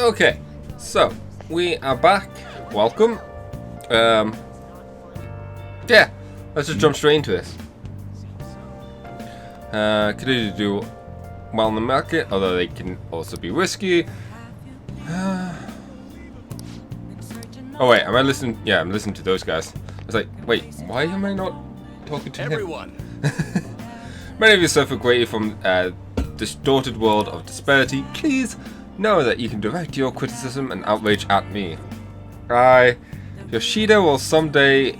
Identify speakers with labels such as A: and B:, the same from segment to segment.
A: Okay, so we are back. Welcome. Yeah, let's just jump straight into this. Continue to do well in the market, although they can also be risky. Oh wait, am I listening? Yeah, I'm listening to those guys. I was like, wait, why am I not talking to
B: everyone?
A: Him? Many of you suffer greatly from distorted world of disparity. Please know that you can direct your criticism and outrage at me. Yoshida will someday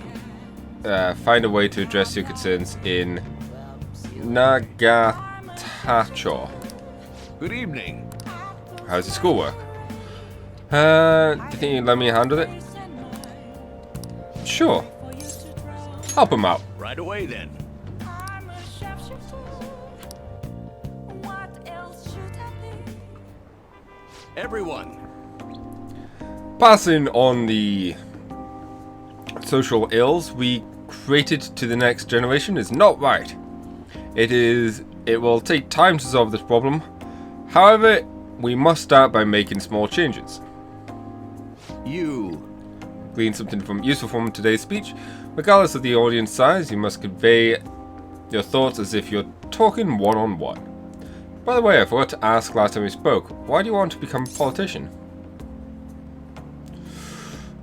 A: find a way to address your concerns in Nagatacho.
B: Good evening.
A: How's your schoolwork? Do you think you'd let me handle it? Sure. Help him out.
B: Right away then. Everyone.
A: Passing on the social ills we created to the next generation is not right. It will take time to solve this problem. However, we must start by making small changes.
B: You
A: glean something useful from today's speech. Regardless of the audience size, you must convey your thoughts as if you're talking one-on-one. By the way, I forgot to ask last time we spoke, why do you want to become a politician?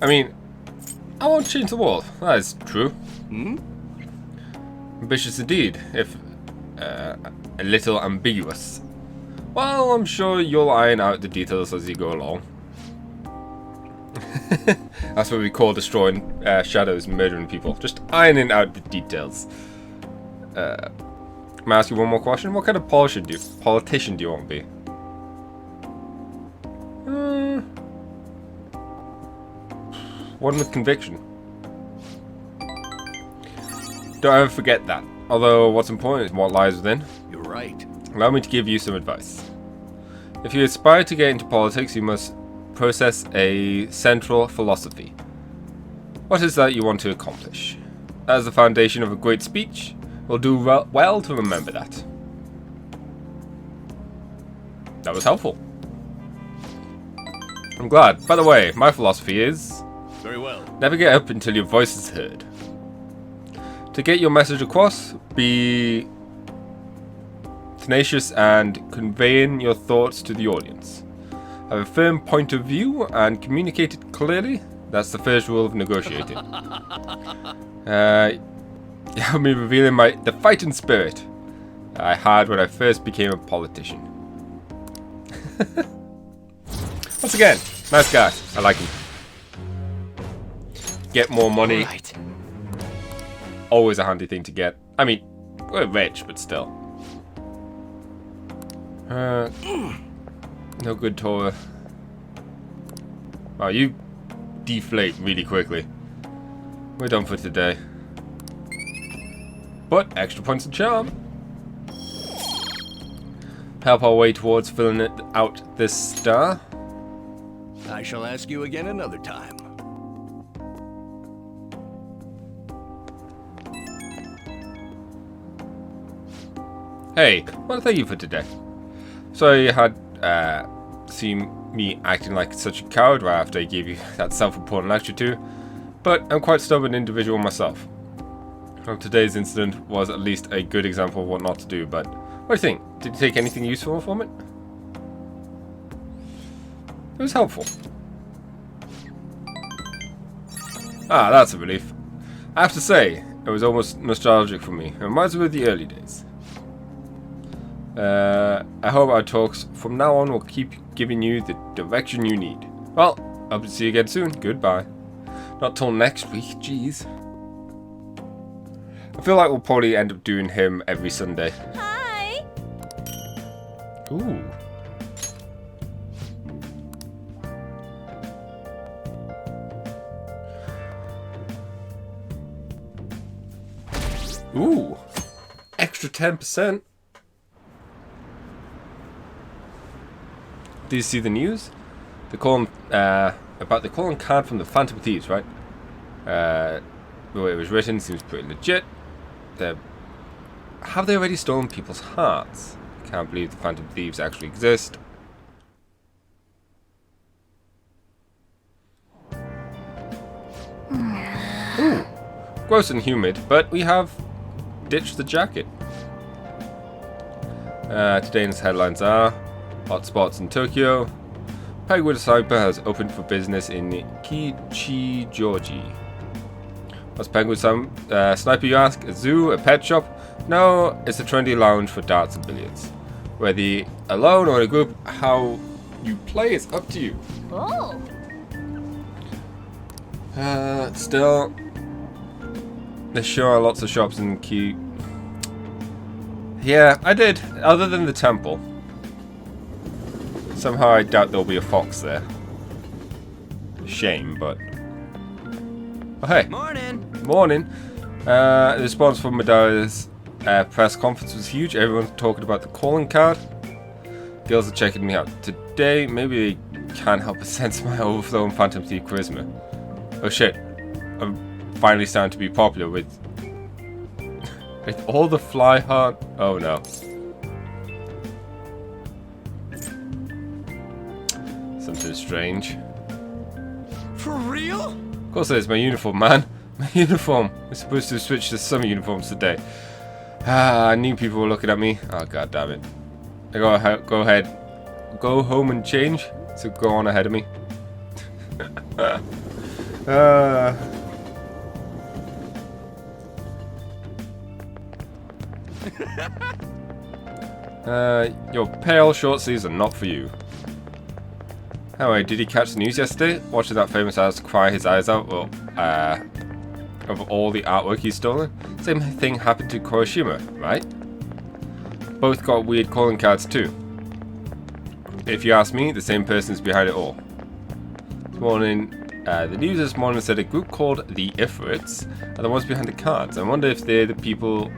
A: I mean, I want to change the world. That is true. Ambitious indeed, if a little ambiguous. Well, I'm sure you'll iron out the details as you go along. That's what we call destroying shadows and murdering people. Just ironing out the details. May I ask you one more question? What kind of politician do you want to be? One with conviction. Don't ever forget that. Although what's important is what lies within.
B: You're right.
A: Allow me to give you some advice. If you aspire to get into politics, you must possess a central philosophy. What is that you want to accomplish? That is the foundation of a great speech. We'll do well to remember that. That was helpful. I'm glad. By the way, my philosophy is...
B: Very well.
A: Never get up until your voice is heard. To get your message across, be tenacious and conveying your thoughts to the audience. Have a firm point of view and communicate it clearly. That's the first rule of negotiating. Yeah, me revealing the fighting spirit I had when I first became a politician. Once again, nice guy. I like him. Get more money.
B: Right.
A: Always a handy thing to get. I mean, we're rich, but still. No good, Tora. Wow, you deflate really quickly. We're done for today. But extra points of charm. Help our way towards filling out this star.
B: I shall ask you again another time.
A: Hey, well, thank you for today. Sorry you had seen me acting like such a coward right after I gave you that self-important lecture too, but I'm quite a stubborn individual myself. Well, today's incident was at least a good example of what not to do, but what do you think? Did you take anything useful from it? It was helpful. Ah, that's a relief. I have to say, it was almost nostalgic for me. It reminds me of the early days. I hope our talks from now on will keep giving you the direction you need. Well, hope to see you again soon. Goodbye. Not till next week, jeez. I feel like we'll probably end up doing him every Sunday.
C: Hi.
A: Ooh. Ooh. Extra 10%. Did you see the news? They call about the calling card from the Phantom Thieves, right? The way it was written seems pretty legit. Have they already stolen people's hearts? Can't believe the Phantom Thieves actually exist. gross and humid, but we have ditched the jacket. Today's headlines are hotspots in Tokyo. Penguin Sniper has opened for business in Kichijoji. What's Penguin Sniper, you ask? A zoo? A pet shop? No, it's a trendy lounge for darts and billiards. Whether alone or in a group, how you play is up to you.
C: Oh.
A: Still, there sure are lots of shops in Ki. Yeah, I did. Other than the temple. Somehow I doubt there'll be a fox there. Shame, but... Oh, hey.
D: Morning.
A: Morning. The response from Madara's press conference was huge. Everyone's talking about the calling card. Girls are checking me out today. Maybe they can't help but sense my overflowing Phantom Thief charisma. Oh shit. I'm finally starting to be popular with all the fly heart. Oh no. Something strange.
D: For real?
A: Of course it is, my uniform, man. My uniform. We're supposed to switch to summer uniforms today. I knew people were looking at me. Oh god damn it. Go ahead. Go home and change. So go on ahead of me. Your pale short sleeves are not for you. Anyway, did he catch the news yesterday? Watching that famous artist cry his eyes out of all the artwork he's stolen? Same thing happened to Kuroshima, right? Both got weird calling cards too. If you ask me, the same person's behind it all. This morning, the news this morning said a group called the Ifrits are the ones behind the cards. I wonder if they're the people,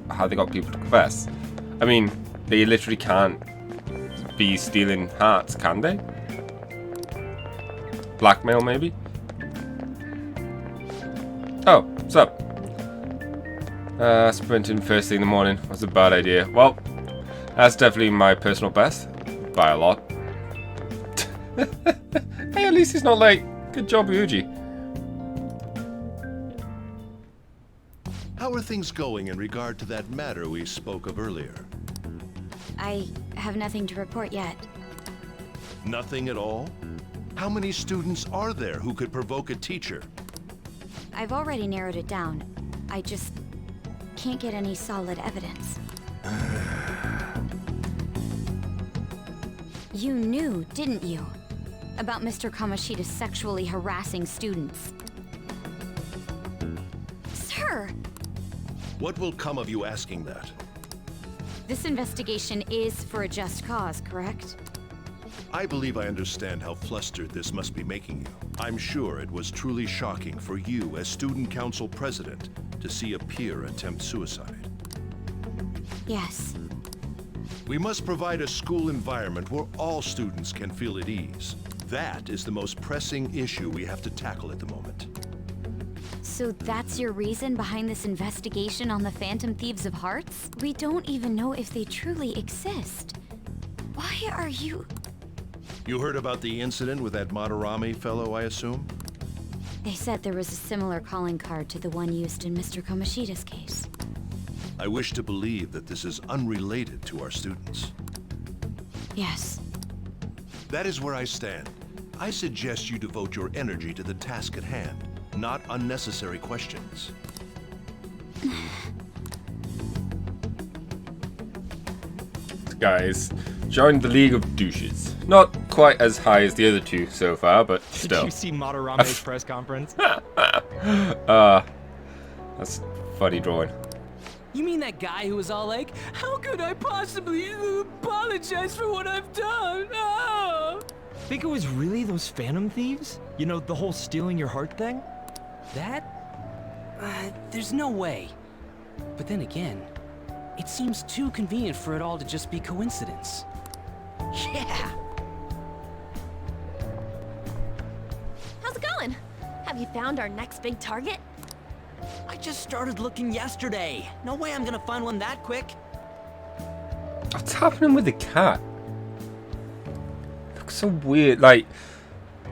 A: how they got people to confess. I mean, they literally can't be stealing hearts, can they? Blackmail, maybe? Oh, what's up? Sprinting first thing in the morning was a bad idea. Well, that's definitely my personal best. By a lot. Hey, at least he's not late. Good job, Ryuji.
E: How are things going in regard to that matter we spoke of earlier?
C: I have nothing to report yet.
E: Nothing at all? How many students are there who could provoke a teacher?
C: I've already narrowed it down. I just can't get any solid evidence. You knew, didn't you? About Mr. Kamoshida's sexually harassing students. Sir!
E: What will come of you asking that?
C: This investigation is for a just cause, correct?
E: I believe I understand how flustered this must be making you. I'm sure it was truly shocking for you as student council president to see a peer attempt suicide.
C: Yes.
E: We must provide a school environment where all students can feel at ease. That is the most pressing issue we have to tackle at the moment.
C: So that's your reason behind this investigation on the Phantom Thieves of Hearts? We don't even know if they truly exist. Why are you...
E: You heard about the incident with that Madarame fellow, I assume?
C: They said there was a similar calling card to the one used in Mr. Kamoshida's case.
E: I wish to believe that this is unrelated to our students.
C: Yes.
E: That is where I stand. I suggest you devote your energy to the task at hand, not unnecessary questions.
A: Guys, joined the League of Douches. Not quite as high as the other two so far, but still.
D: Did you see Madarame's press conference?
A: That's funny drawing.
F: You mean that guy who was all like, how could I possibly apologize for what I've done? Oh!
D: Think it was really those Phantom Thieves? You know, the whole stealing your heart thing?
F: That? There's no way. But then again, it seems too convenient for it all to just be coincidence. Yeah!
G: How's it going? Have you found our next big target?
F: I just started looking yesterday. No way I'm gonna find one that quick.
A: What's happening with the cat? Looks so weird. Like,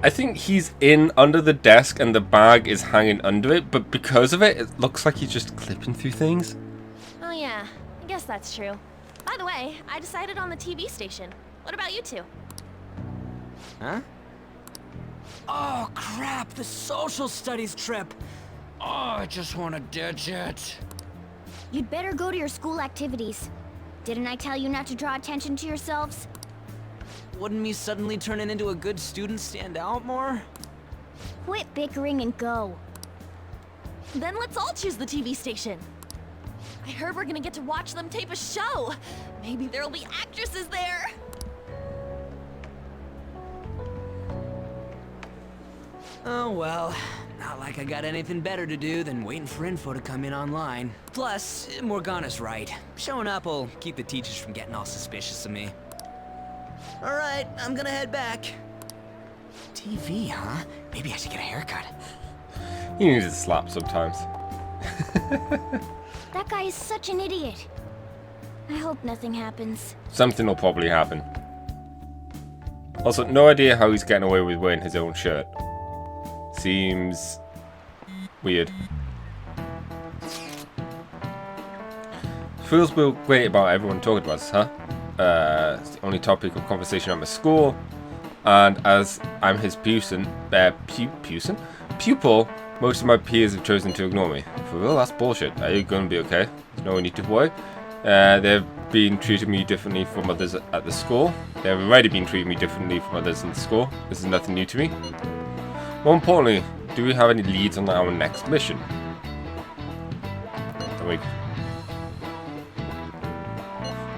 A: I think he's in under the desk and the bag is hanging under it, but because of it, it looks like he's just clipping through things.
G: Oh yeah, I guess that's true. By the way, I decided on the TV station. What about you two?
F: Huh? Oh crap, the social studies trip. Oh, I just want to ditch it.
C: You'd better go to your school activities. Didn't I tell you not to draw attention to yourselves?
F: Wouldn't me suddenly turning into a good student stand out more?
C: Quit bickering and go.
G: Then let's all choose the TV station. I heard we're gonna get to watch them tape a show. Maybe there'll be actresses there.
F: Oh well, not like I got anything better to do than waiting for info to come in online. Plus, Morgana's right. Showing up will keep the teachers from getting all suspicious of me. Alright, I'm gonna head back. TV, huh? Maybe I should get a haircut.
A: He needs a slap sometimes.
C: That guy is such an idiot. I hope nothing happens.
A: Something will probably happen. Also, no idea how he's getting away with wearing his own shirt. Seems weird. Feels great about everyone talking about us, huh? It's the only topic of conversation at my school, and as I'm his pupil, most of my peers have chosen to ignore me. For real, that's bullshit. Are you gonna be okay? There's no need to worry. They've been treating me differently from others at the school. They've already been treating me differently from others in the school. This is nothing new to me. More importantly, do we have any leads on our next mission?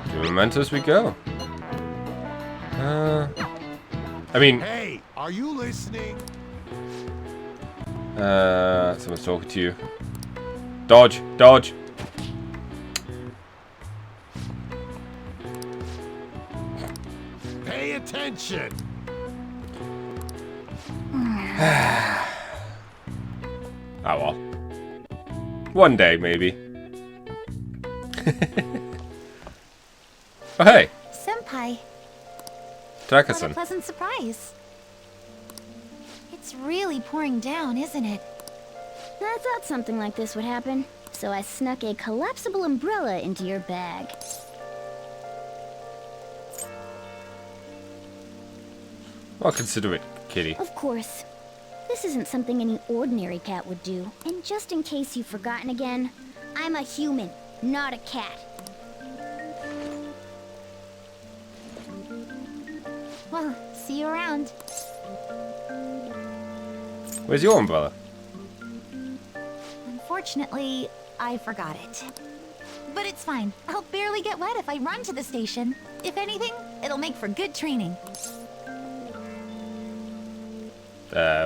A: To Mementos we go. I mean...
E: Hey, are you listening?
A: Someone's talking to you. Dodge! Dodge!
E: Pay attention.
A: Oh well. One day, maybe. Oh hey!
C: Senpai, what a
A: Tanaka-san.
C: pleasant surprise. It's really pouring down, isn't it? I thought something like this would happen, so I snuck a collapsible umbrella into your bag.
A: I'll consider it, kitty.
C: Of course. This isn't something any ordinary cat would do. And just in case you've forgotten again, I'm a human, not a cat. Well, see you around.
A: Where's your umbrella?
H: Unfortunately, I forgot it. But it's fine. I'll barely get wet if I run to the station. If anything, it'll make for good training.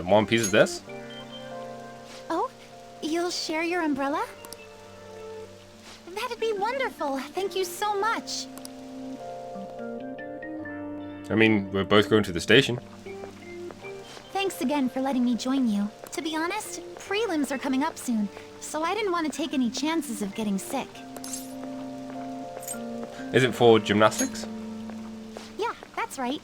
A: One piece of this?
H: Oh, you'll share your umbrella? That'd be wonderful. Thank you so much.
A: I mean, we're both going to the station.
H: Thanks again for letting me join you. To be honest, prelims are coming up soon, so I didn't want to take any chances of getting sick.
A: Is it for gymnastics?
H: Yeah, that's right.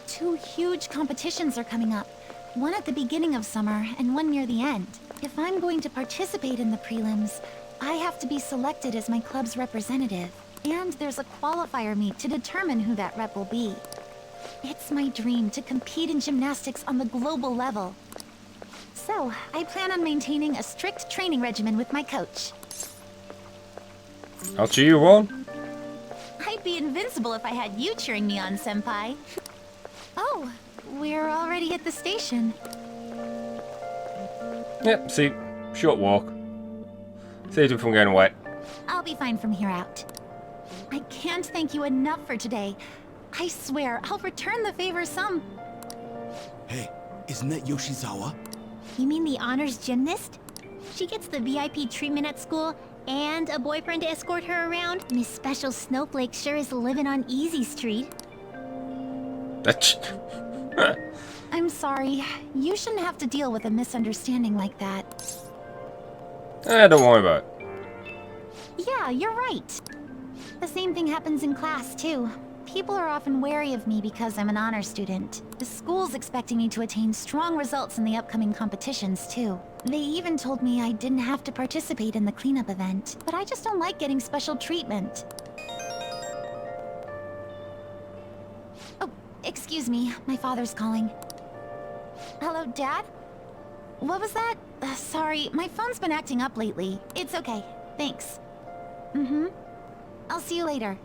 H: 2 huge competitions are coming up. One at the beginning of summer and one near the end. If I'm going to participate in the prelims, I have to be selected as my club's representative. And there's a qualifier meet to determine who that rep will be. It's my dream to compete in gymnastics on the global level. So, I plan on maintaining a strict training regimen with my coach.
A: I'll cheer you on.
H: I'd be invincible if I had you cheering me on, Senpai. Oh, we're already at the station.
A: Yep, see, short walk. Saved him from getting wet.
H: I'll be fine from here out. I can't thank you enough for today. I swear, I'll return the favor some...
B: Hey, isn't that Yoshizawa?
C: You mean the honors gymnast? She gets the VIP treatment at school and a boyfriend to escort her around? Miss Special Snowflake sure is living on Easy Street.
H: I'm sorry. You shouldn't have to deal with a misunderstanding like that.
A: Don't worry about it.
H: Yeah, you're right. The same thing happens in class, too. People are often wary of me because I'm an honor student. The school's expecting me to attain strong results in the upcoming competitions, too. They even told me I didn't have to participate in the cleanup event, but I just don't like getting special treatment. Oh, excuse me. My father's calling. Hello, Dad? What was that? Sorry, my phone's been acting up lately. It's okay. Thanks. Mm-hmm. I'll see you later.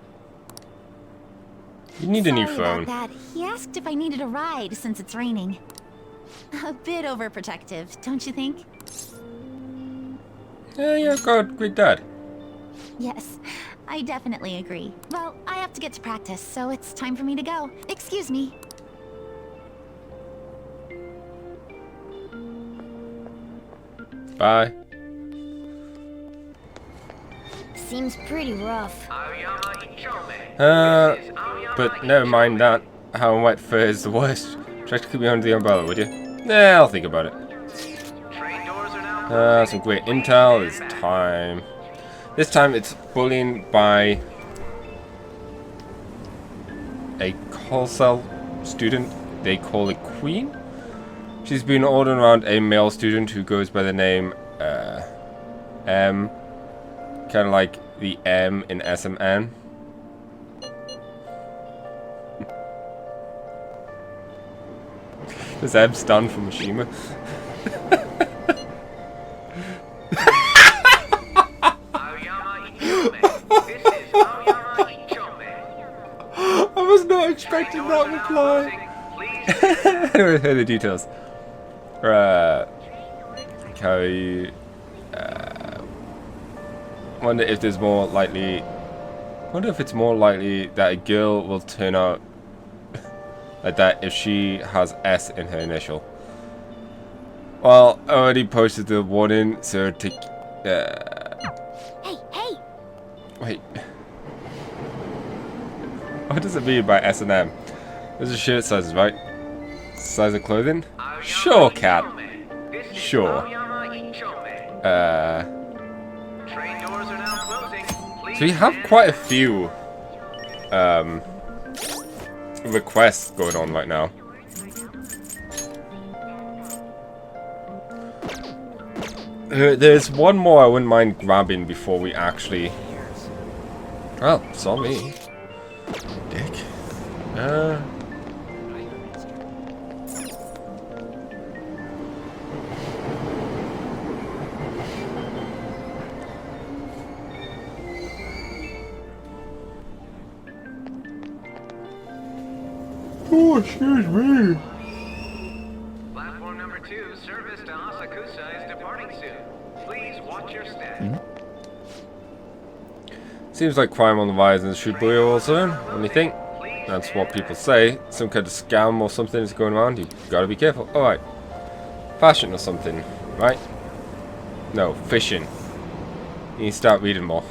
A: You need a new
H: Sorry
A: phone.
H: about that. He asked if I needed a ride since it's raining. A bit overprotective, don't you think?
A: Yeah, yeah, God, great dad.
H: Yes, I definitely agree. Well, I have to get to practice, so it's time for me to go. Excuse me.
A: Bye.
C: Seems pretty rough.
A: But never mind that. How wet fur is the worst. Try to keep me under the umbrella, would you? Nah, I'll think about it. Some great intel. It's time. This time it's bullying by a Colcel student. They call it Queen. She's been ordering around a male student who goes by the name M. Kind of like the M in SMN. Does M stand for Mishima? I was not expecting that reply. Anyway, here are the details. Carry. Wonder if there's more likely. Wonder if it's more likely that a girl will turn out like that if she has S in her initial. Well, I already posted the warning, so to.
C: Hey, hey!
A: Wait. What does it mean by S and M? Those are shirt sizes, right? Size of clothing? Sure, cat. Sure. So we have quite a few requests going on right now. There's one more I wouldn't mind grabbing before we actually... Oh, saw me. Dick. Oh, excuse me.
I: Platform number 2, service to Asakusa is departing soon. Please watch your step.
A: Seems like crime on the rise in the Shibuya also. What do you think? That's what people say. Some kind of scam or something is going around. You gotta be careful. Alright. Fashion or something, right? No, fishing. You need to start reading more.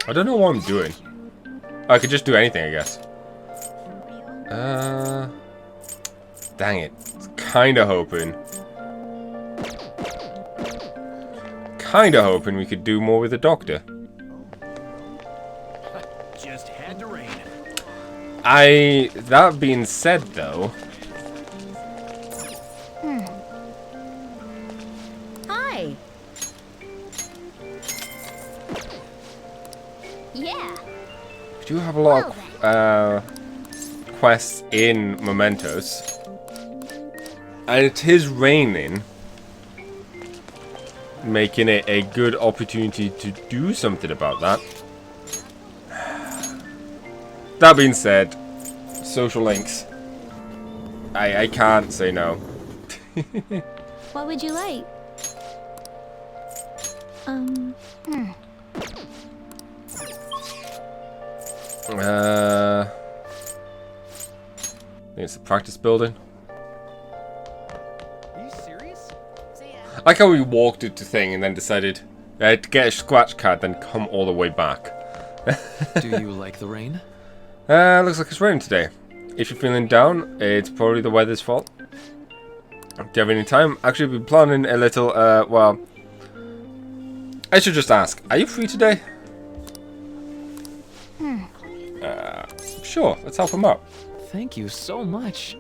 A: I don't know what I'm doing. I could just do anything, I guess. Dang it. Kinda hoping we could do more with the doctor.
B: Just had to rain.
A: That being said, though...
C: Hi! Yeah!
A: We do have a lot of quests in Mementos. And it is raining, making it a good opportunity to do something about that. That being said, social links. I can't say no.
C: What would you like?
A: I think it's the practice building.
D: Are you serious?
A: I like how we walked into thing and then decided to get a scratch card, then come all the way back.
D: Do you like the rain?
A: Looks like it's raining today. If you're feeling down, it's probably the weather's fault. Do you have any time? Actually, we've been planning a little, well... I should just ask, are you free today? Sure, let's help him out.
D: Thank you so much.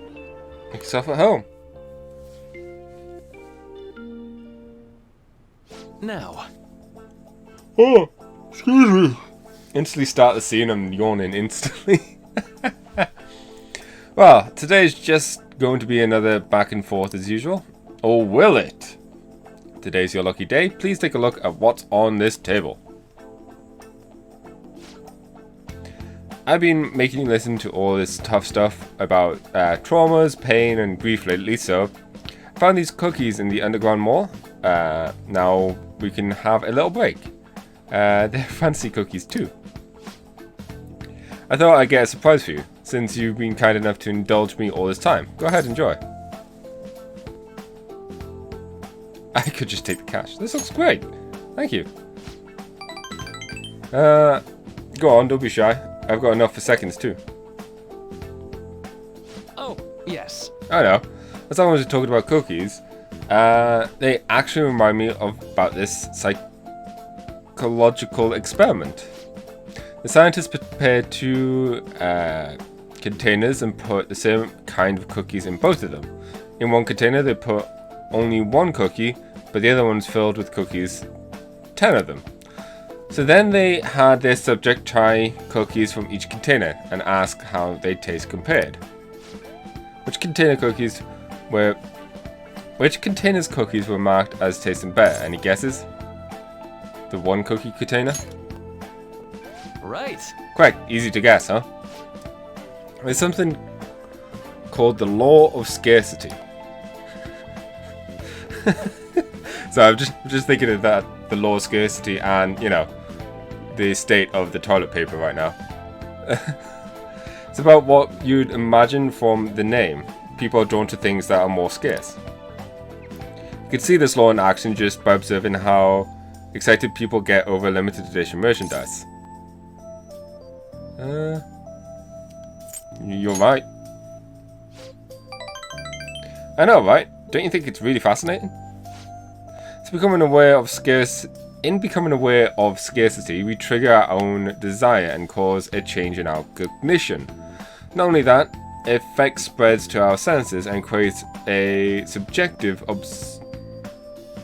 A: Make yourself at home.
D: Now,
A: Oh, excuse me. Instantly start the scene, I'm yawning instantly. Well, today's just going to be another back and forth as usual. Or will it? Today's your lucky day. Please take a look at what's on this table. I've been making you listen to all this tough stuff about traumas, pain, and grief lately, so I found these cookies in the underground mall. Now we can have a little break. They're fancy cookies too. I thought I'd get a surprise for you, since you've been kind enough to indulge me all this time. Go ahead, enjoy. I could just take the cash. This looks great. Thank you. Go on, don't be shy. I've got enough for seconds too.
D: oh, yes.
A: I know. As long as we're talking about cookies, they actually remind me about this psychological experiment. The scientists prepared two containers and put the same kind of cookies in both of them. In one container they put only one cookie, but the other one's filled with cookies, 10 of them. So then they had their subject try cookies from each container and ask how they taste compared. Which containers cookies were marked as tasting better? Any guesses? The one cookie container?
D: Right.
A: Correct. Easy to guess, huh? There's something called the law of scarcity. So I'm just thinking of that, the law of scarcity, and you know, the state of the toilet paper right now. It's about what you'd imagine from the name. People are drawn to things that are more scarce. You can see this law in action just by observing how excited people get over limited edition merchandise. You're right. I know, right? Don't you think it's really fascinating? In becoming aware of scarcity, we trigger our own desire and cause a change in our cognition. Not only that, it effect spreads to our senses and creates a subjective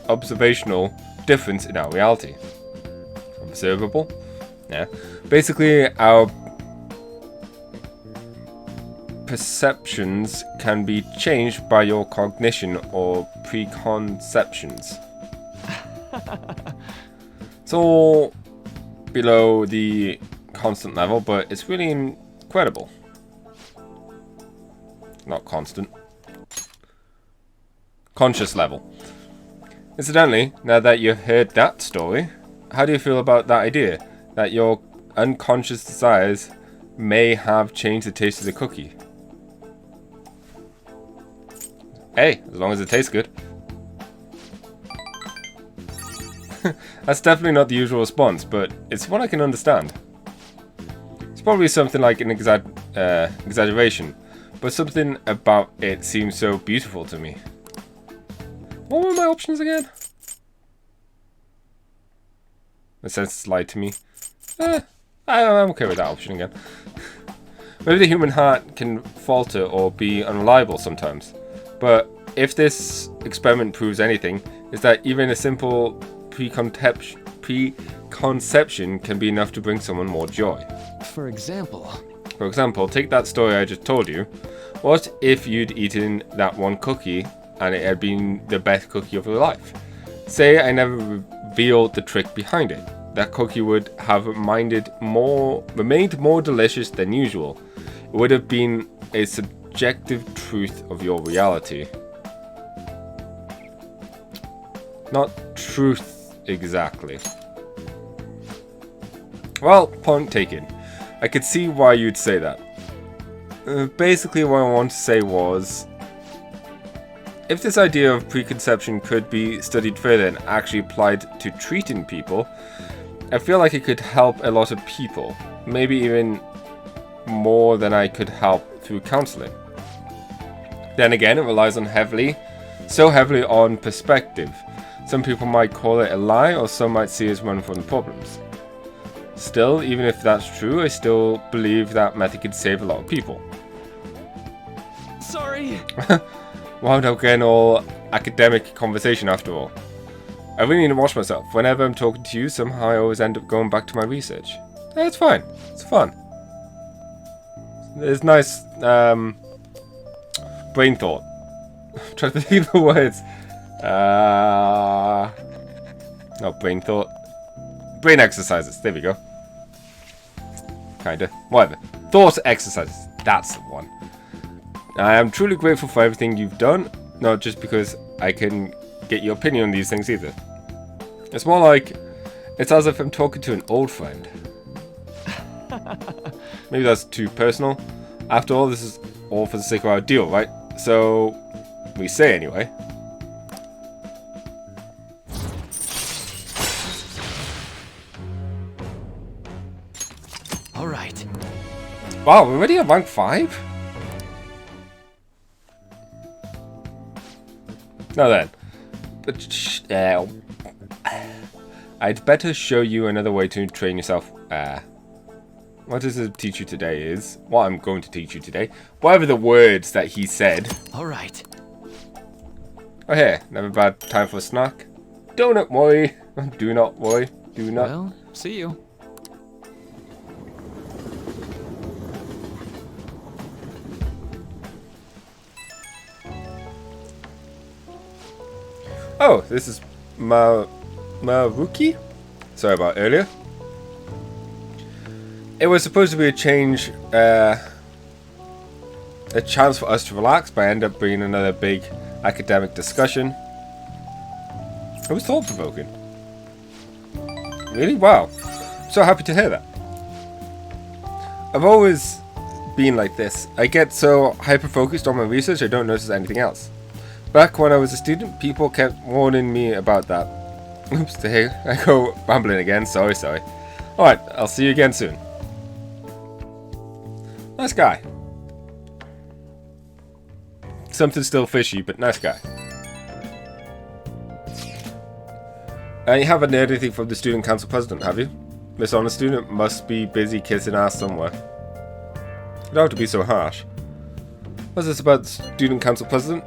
A: observational difference in our reality. Observable? Yeah. Basically, our perceptions can be changed by your cognition or preconceptions. It's all below the constant level, but it's really incredible. Not constant. Conscious level. Incidentally, now that you've heard that story, how do you feel about that idea? That your unconscious desires may have changed the taste of the cookie? Hey, as long as it tastes good. That's definitely not the usual response, but it's one I can understand. It's probably something like an exaggeration, but something about it seems so beautiful to me. What were my options again? The senses lied to me. I'm okay with that option again. Maybe the human heart can falter or be unreliable sometimes, but if this experiment proves anything, is that even a simple preconception can be enough to bring someone more joy.
D: For example,
A: take that story I just told you. What if you'd eaten that one cookie and it had been the best cookie of your life? Say I never revealed the trick behind it. That cookie would have remained more delicious than usual. It would have been a subjective truth of your reality. Not truth exactly. Well, point taken. I could see why you'd say that. Basically what I want to say was, if this idea of preconception could be studied further and actually applied to treating people, I feel like it could help a lot of people, maybe even more than I could help through counseling. Then again, it relies on so heavily on perspective. Some people might call it a lie, or some might see it as one from the problems. Still, even if that's true, I still believe that method could save a lot of people.
D: Sorry.
A: Wound up getting all academic conversation after all. I really need to watch myself. Whenever I'm talking to you, somehow I always end up going back to my research. It's fine. It's fun. It's nice brain thought. I'm trying to think of the words. Not brain thought. Brain exercises. There we go. Kinda. Whatever. Thought exercises. That's the one. I am truly grateful for everything you've done. Not just because I can get your opinion on these things either. It's more like it's as if I'm talking to an old friend. Maybe that's too personal. After all, this is all for the sake of our deal, right? So, we say anyway.
D: All right.
A: Wow, we're already at rank 5? Now then. But I'd better show you another way to train yourself. What does it teach you today is what I'm going to teach you today. Whatever the words that he said.
D: All right.
A: Oh, here. Never a bad time for a snack. Don't worry. Do not worry. Do not.
D: Well, see you.
A: Oh, this is Maruki? Sorry about earlier. It was supposed to be a change, a chance for us to relax, but I ended up being another big academic discussion. It was thought-provoking. Really? Wow. So happy to hear that. I've always been like this. I get so hyper-focused on my research I don't notice anything else. Back when I was a student, people kept warning me about that. Oops, here I go rambling again. Sorry. Alright, I'll see you again soon. Nice guy. Something still fishy, but nice guy. You haven't heard anything from the student council president, have you? This honor student must be busy kissing ass somewhere. You don't have to be so harsh. What's this about the student council president?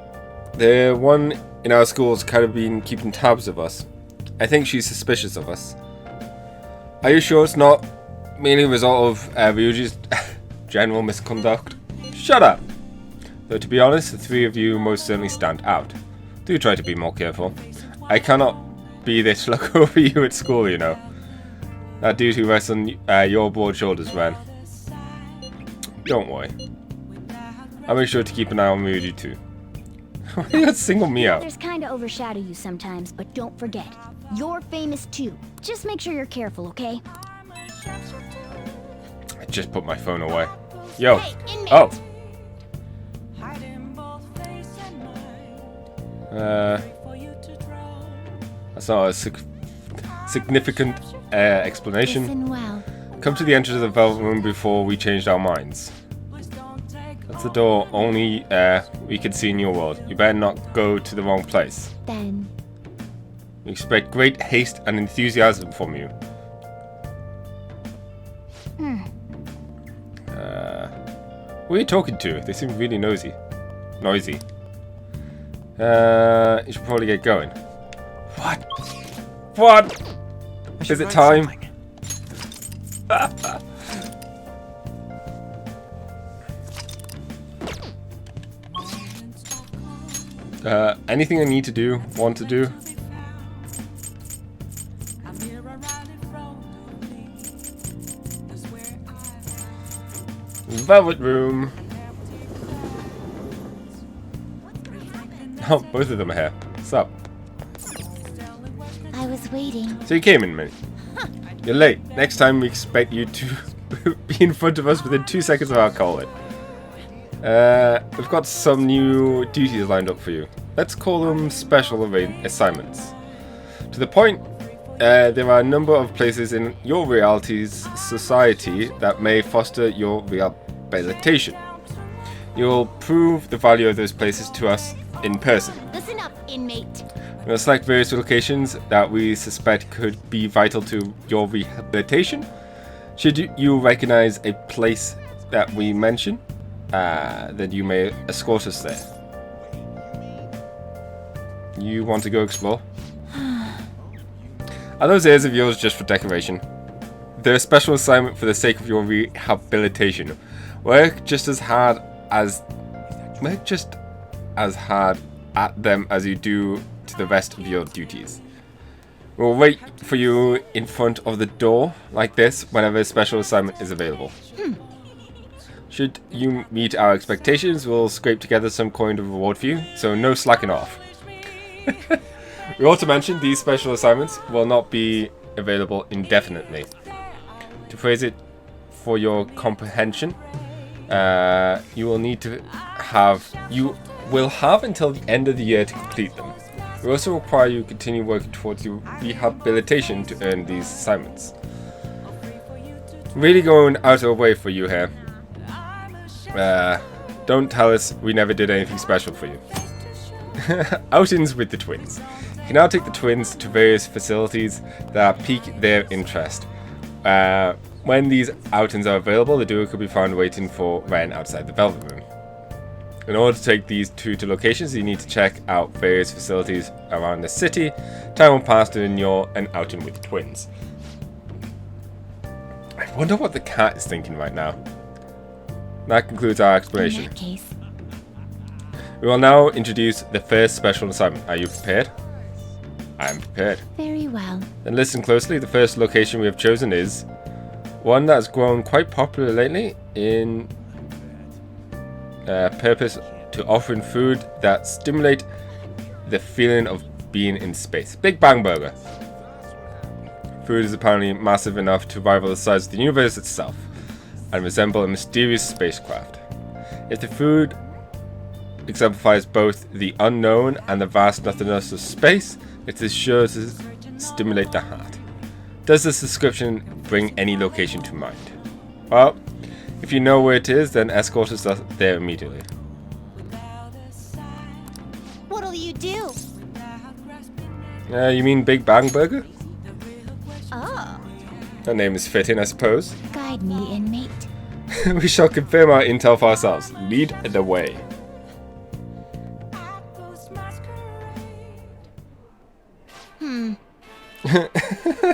A: The one in our school's kind of been keeping tabs of us. I think she's suspicious of us. Are you sure it's not merely a result of Ryuji's general misconduct? Shut up! Though to be honest, the three of you most certainly stand out. Do try to be more careful. I cannot be this look over you at school, you know. That dude who rests on your broad shoulders, man. Don't worry. I'll make sure to keep an eye on Ryuji too. Why do you single me out?
C: Others kinda overshadow you sometimes, but don't forget, you're famous too. Just make sure you're careful, okay?
A: I just put my phone away. Yo.
C: Hey, inmate.
A: Oh. That's not a significant explanation.
C: Listen well.
A: Come to the entrance of the Velvet Room before we changed our minds. That's the door only we can see in your world. You better not go to the wrong place.
C: Then
A: We expect great haste and enthusiasm from you. Who are you talking to? They seem really noisy. You should probably get going. What? What? Is it time? Anything I need to do, want to do? Velvet Room. Oh, both of them are here. What's up?
C: I was waiting.
A: So you came in, man. You're late. Next time we expect you to be in front of us within 2 seconds of our call it. We've got some new duties lined up for you. Let's call them special assignments. To the point, there are a number of places in your reality's society that may foster your rehabilitation. You'll prove the value of those places to us in person.
C: Listen up, inmate.
A: We'll select various locations that we suspect could be vital to your rehabilitation. Should you recognize a place that we mention, then you may escort us there. You want to go explore? Are those ears of yours just for decoration? They're a special assignment for the sake of your rehabilitation. Work just as hard at them as you do to the rest of your duties. We'll wait for you in front of the door, like this, whenever a special assignment is available. Should you meet our expectations, we'll scrape together some kind of reward for you, so no slacking off. We ought to mention these special assignments will not be available indefinitely. To phrase it for your comprehension, you will have until the end of the year to complete them. We also require you to continue working towards your rehabilitation to earn these assignments. Really going out of the way for you here. Don't tell us we never did anything special for you. Outings with the twins. You can now take the twins to various facilities that pique their interest. When these outings are available, the duo could be found waiting for Ren outside the Velvet Room. In order to take these two to locations, you need to check out various facilities around the city. Time will pass during an outing with the twins. I wonder what the cat is thinking right now. That concludes our explanation.
H: In that case.
A: We will now introduce the first special assignment. Are you prepared? I am prepared.
H: Very well.
A: Then listen closely. The first location we have chosen is one that has grown quite popular lately in purpose to offering food that stimulate the feeling of being in space. Big Bang Burger. Food is apparently massive enough to rival the size of the universe itself and resemble a mysterious spacecraft. If the food exemplifies both the unknown and the vast nothingness of space, it is sure to stimulate the heart. Does this description bring any location to mind? Well, if you know where it is, then escort us there immediately.
H: What'll you do?
A: You mean Big Bang Burger?
H: Oh.
A: That name is fitting, I suppose.
H: Guide me, inmate.
A: We shall confirm our intel for ourselves. Lead the way.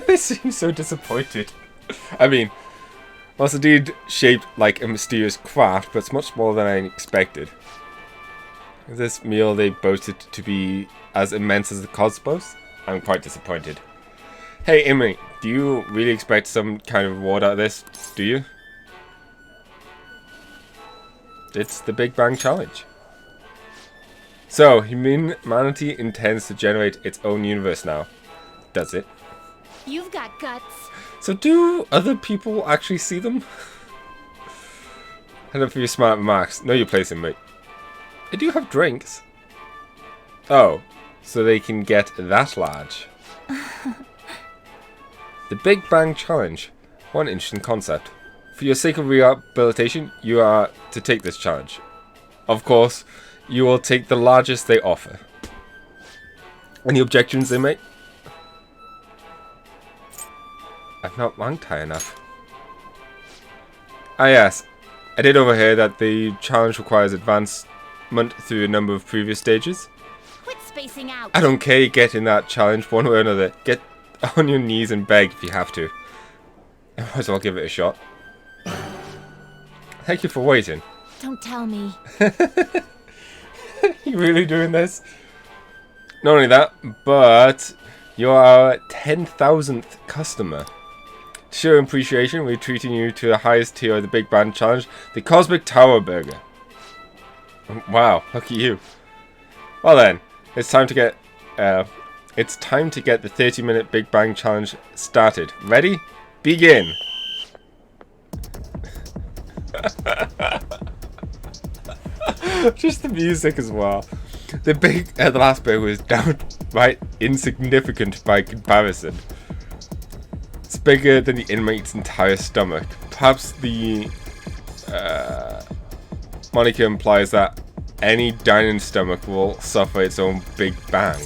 A: They seem so disappointed. I mean, whilst indeed shaped like a mysterious craft, but it's much smaller than I expected. This meal they boasted to be as immense as the cosmos? I'm quite disappointed. Hey, inmate, do you really expect some kind of reward out of this? Do you? It's the Big Bang Challenge. So, humanity intends to generate its own universe now. Does it?
H: You've got guts.
A: So do other people actually see them? Head up for your smart remarks. Know your place, inmate. They do have drinks. Oh, so they can get that large. The Big Bang Challenge. What an interesting concept. For your sake of rehabilitation, you are to take this challenge. Of course, you will take the largest they offer. Any objections, inmate? I've not ranked high enough. Ah yes, I did overhear that the challenge requires advancement through a number of previous stages.
H: Quit spacing out.
A: I don't care getting that challenge one way or another. Get on your knees and beg if you have to. I might as well give it a shot. Thank you for waiting.
H: Don't tell me.
A: You really doing this? Not only that, but you're our 10,000th customer. To show appreciation, we're treating you to the highest tier of the Big Bang Challenge, the Cosmic Tower Burger. Wow, lucky you. Well then, it's time to get the 30-minute Big Bang Challenge started. Ready? Begin. Just the music as well. The last burger was downright insignificant by comparison. It's bigger than the inmate's entire stomach. Perhaps the moniker implies that any dining stomach will suffer its own Big Bang.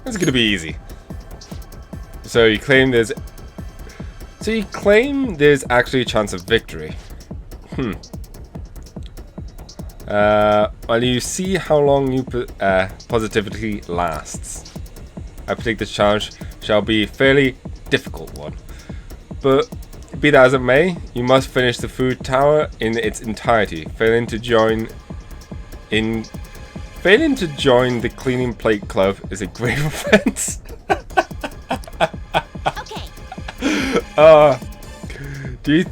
A: It's gonna be easy. So you claim there's actually a chance of victory. Well, you see how long you positivity lasts. I predict this challenge shall be a fairly difficult one. But be that as it may, you must finish the food tower in its entirety. Failing to join the cleaning plate club is a grave offense.
C: Okay.
A: Do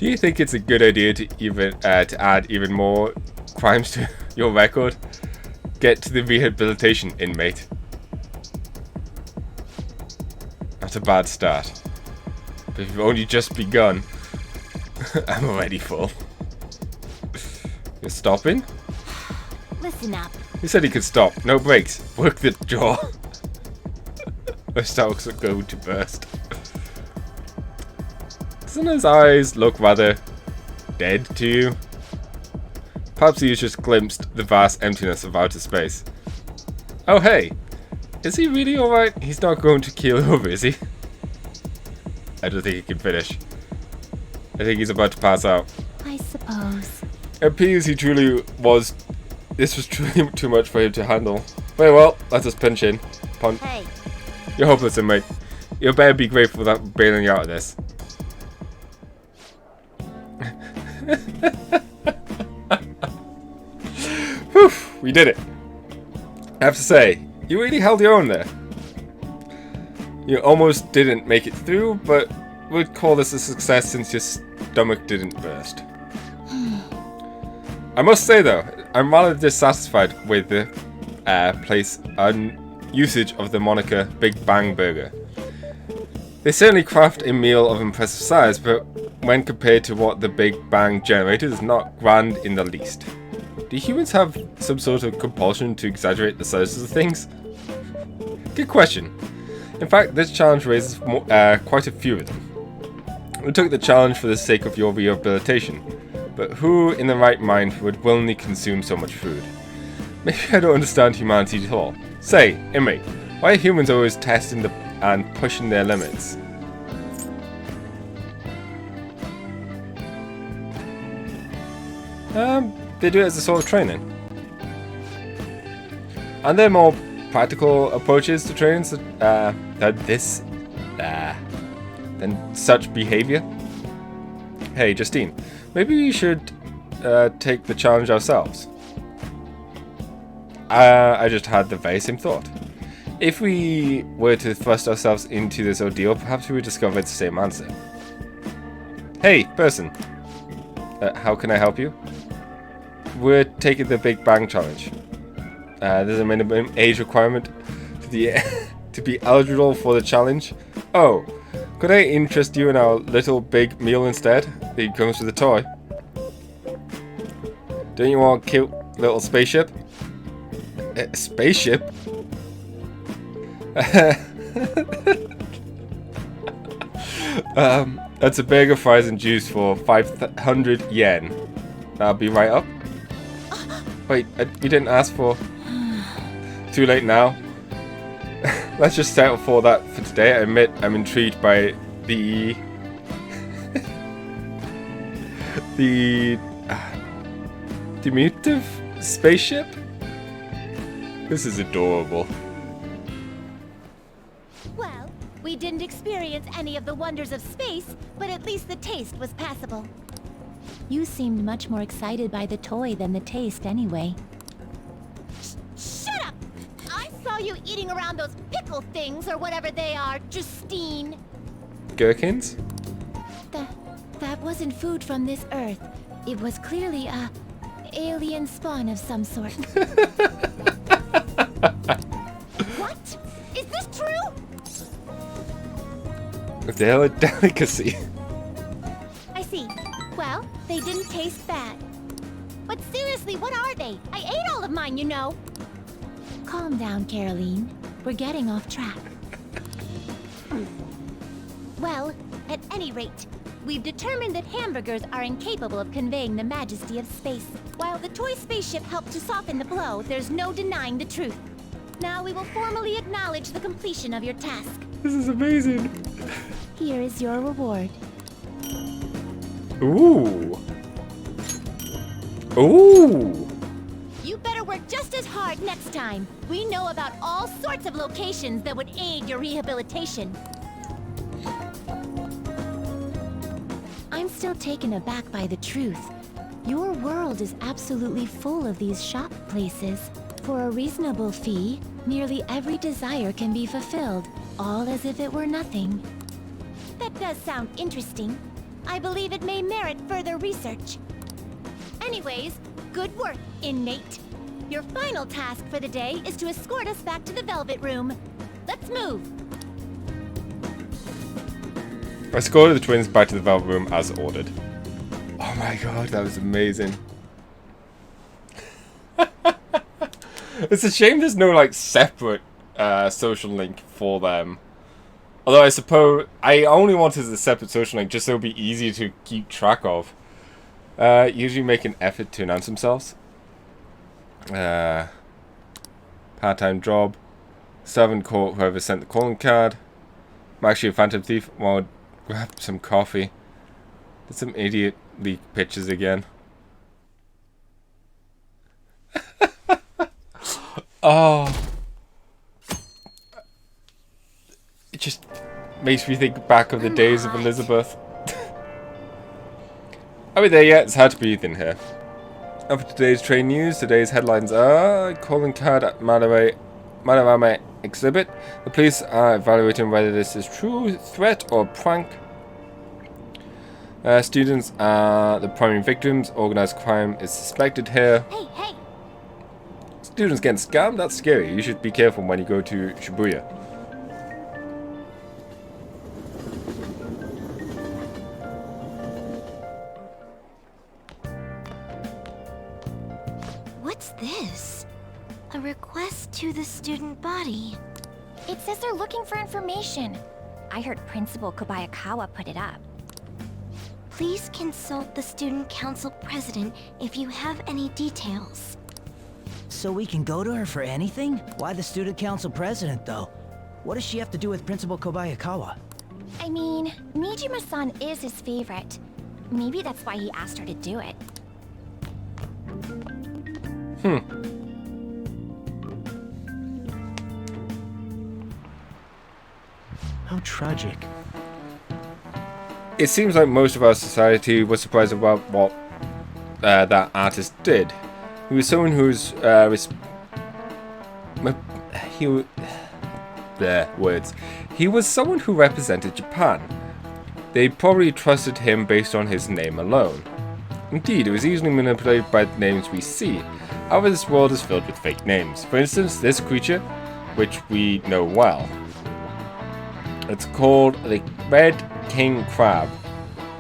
A: you think it's a good idea to add even more crimes to your record? Get to the rehabilitation, inmate. That's a bad start. But you've only just begun. I'm already full. You're stopping?
C: Listen up.
A: He said he could stop. No brakes. Work the jaw. My stomach's going to burst. Doesn't his eyes look rather dead to you? Perhaps he's just glimpsed the vast emptiness of outer space. Oh hey, is he really alright? He's not going to keel over, is he? I don't think he can finish. I think he's about to pass out.
C: I suppose.
A: It appears he truly was. This was truly too much for him to handle. Very well, let us pinch in. Punt.
C: Hey.
A: You're hopeless, inmate. You better be grateful that bailing you out of this. Whew, we did it. I have to say, you really held your own there. You almost didn't make it through, but we'd call this a success since your stomach didn't burst. I must say though, I'm rather dissatisfied with the place and usage of the moniker Big Bang Burger. They certainly craft a meal of impressive size, but when compared to what the Big Bang generated, is not grand in the least. Do humans have some sort of compulsion to exaggerate the sizes of things? Good question. In fact, this challenge raises quite a few of them. We took the challenge for the sake of your rehabilitation, but who in the right mind would willingly consume so much food? Maybe I don't understand humanity at all. Say, inmate, why are humans always testing and pushing their limits? They do it as a sort of training. And there are more practical approaches to training than such behavior. Hey, Justine, maybe we should take the challenge ourselves. I just had the very same thought. If we were to thrust ourselves into this ordeal, perhaps we would discover it's the same answer. Hey, person. How can I help you? We're taking the Big Bang Challenge. There's a minimum age requirement to be eligible for the challenge. Oh, could I interest you in our little big meal instead? It comes with a toy. Don't you want a cute little spaceship? Spaceship? That's a burger, fries, and juice for 500 yen. That'll be right up. Wait, you didn't ask for. Too late now. Let's just settle for that for today. I admit I'm intrigued by the diminutive spaceship. This is adorable.
C: Well, we didn't experience any of the wonders of space, but at least the taste was passable. You seemed much more excited by the toy than the taste anyway. Shut up! I saw you eating around those pickle things or whatever they are, Justine.
A: Gherkins?
C: That wasn't food from this Earth. It was clearly a alien spawn of some sort. What? Is this true?
A: They're a delicacy.
C: I see. Well, they didn't taste bad. But seriously, what are they? I ate all of mine, you know. Calm down, Caroline. We're getting off track. Well, at any rate, we've determined that hamburgers are incapable of conveying the majesty of space. While the toy spaceship helped to soften the blow, there's no denying the truth. Now we will formally acknowledge the completion of your task.
A: This is amazing.
C: Here is your reward.
A: Ooh. Ooh.
C: You better work just as hard next time. We know about all sorts of locations that would aid your rehabilitation. I'm still taken aback by the truth. Your world is absolutely full of these shop places. For a reasonable fee, nearly every desire can be fulfilled, all as if it were nothing. That does sound interesting. I believe it may merit further research. Anyways, good work, inmate. Your final task for the day is to escort us back to the Velvet Room. Let's move.
A: I escorted the twins back to the Velvet Room as ordered. Oh my god, that was amazing. It's a shame there's no like separate social link for them. Although I suppose I only wanted a separate social link just so it would be easier to keep track of. Usually make an effort to announce themselves. Part-time job. Servant caught whoever sent the calling card. I'm actually a phantom thief. Well, grab some coffee. Did some idiot leak pictures again. Oh. It just makes me think back of the days of Elizabeth. Are we there yet? It's hard to breathe in here. And for today's train news, today's headlines are calling card at Madarame exhibit. The police are evaluating whether this is true threat or prank. Students are the primary victims. Organized crime is suspected here.
C: Hey, hey!
A: Students getting scammed? That's scary. You should be careful when you go to Shibuya.
H: What's this? A request to the student body.
C: It says they're looking for information. I heard Principal Kobayakawa put it up.
H: Please consult the student council president if you have any details.
J: So we can go to her for anything? Why the student council president, though? What does she have to do with Principal Kobayakawa?
C: I mean, Nijima-san is his favorite. Maybe that's why he asked her to do it.
D: How tragic.
A: It seems like most of our society was surprised about what that artist did. He was someone who's He was someone who represented Japan. They probably trusted him based on his name alone. Indeed, it was easily manipulated by the names we see. However, this world is filled with fake names. For instance, this creature, which we know well. It's called the Red King Crab,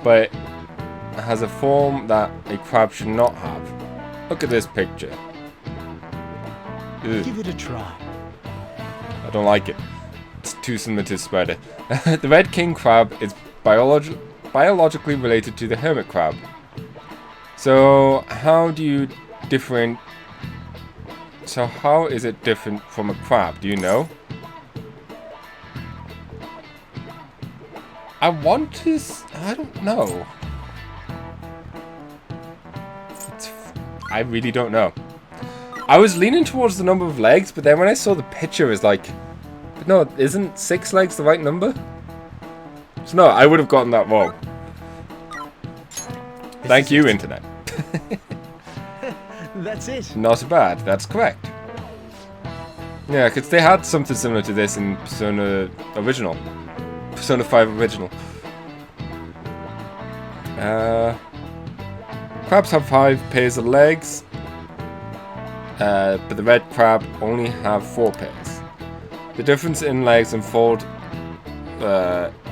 A: but it has a form that a crab should not have. Look at this picture. Ugh.
D: Give it a try.
A: I don't like it. It's too similar to a spider. The Red King Crab is biologically related to the hermit crab. So how is it different from a crab? Do you know? I don't know. I really don't know. I was leaning towards the number of legs, but then when I saw the picture, it was like, no, isn't 6 legs the right number? So no, I would have gotten that wrong. Thank you, Internet.
D: That's it.
A: Not bad, that's correct. Yeah, because they had something similar to this in Persona Original. Persona 5 Original. Crabs have 5 pairs of legs, but the red crab only have 4 pairs. The difference in legs and fold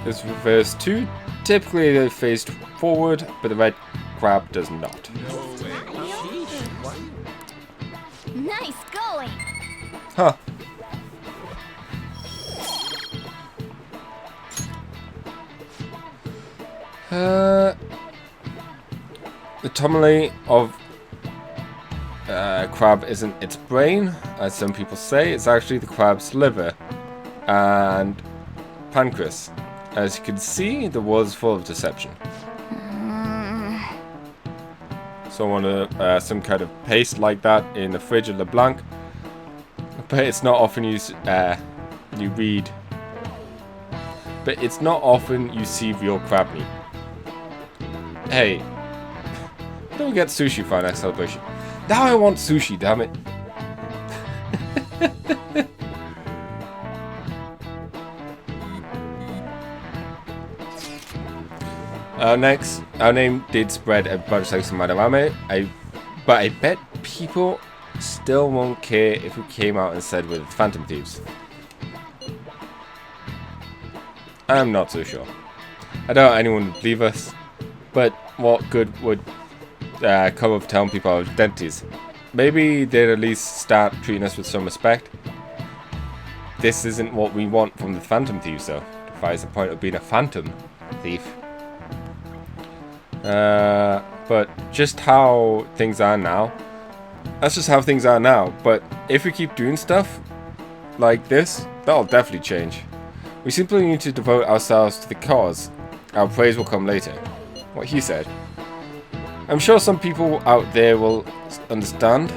A: is reversed too. Typically they face forward, but the red crab does not.
C: Nice going!
A: Huh. The Tomale of crab isn't its brain, as some people say. It's actually the crab's liver and pancreas. As you can see, the world is full of deception. So I want some kind of paste like that in the fridge of LeBlanc. But it's not often you read. But it's not often you see real crab meat. Hey, don't get sushi for our next celebration. Now I want sushi, damn it. Our name did spread a bunch like some Madarame, but I bet people still won't care if we came out and said we're the Phantom Thieves. I'm not so sure. I doubt anyone would believe us, but what good would come of telling people our identities? Maybe they'd at least start treating us with some respect. This isn't what we want from the Phantom Thieves, though. Defies the point of being a Phantom Thief. But just how things are now, that's just how things are now. But if we keep doing stuff like this, that'll definitely change. We simply need to devote ourselves to the cause. Our praise will come later. What he said. I'm sure some people out there will understand.